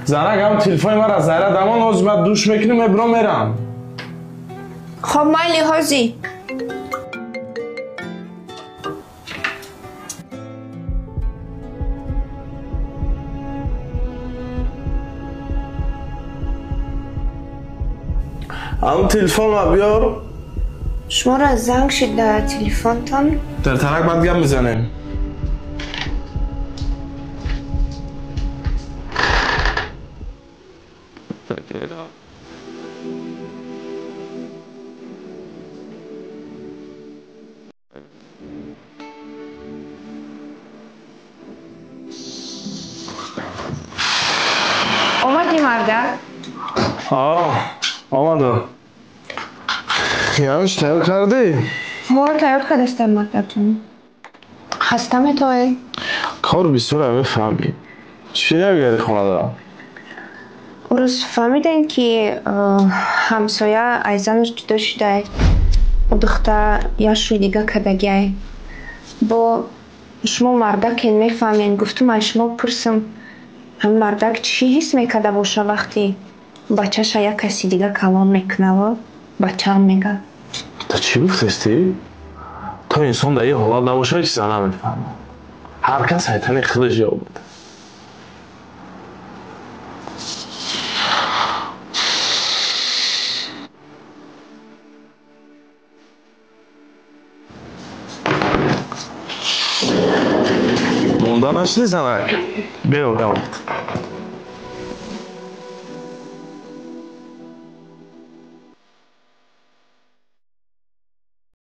زنک هم تلفن مرا زهره دمان آز من دوش میکنیم ابرا میرم. خب مایلی هازی همون تلفن ما بیار. شما را زنگ شد در تلفن تان؟ در ترک باید گم بزنیم. اومدی مرده؟ آمده. یعنیش تیار کردی؟ تیار کردستم مدتون خستم توی؟ کار بسیار میفهمی. چی نمیگردی خونه دارم؟ اون روز فهمیدن که همسایه ایزنش جدا شده و دختر یا شوی دیگه کدگی با شما مردک میفهمین گفتم من شما پرسم هم مردک چی حس میکده باشه وقتی بچهش یک کسی دیگه کلام میکنه و بچه هم میگه تا چی گفتستی؟ تا انسان در یه حالت نباشه چیزا نمیفهمه. هر کس حیطانی خودش جواب بده. مونده نشدی زنک؟ بیا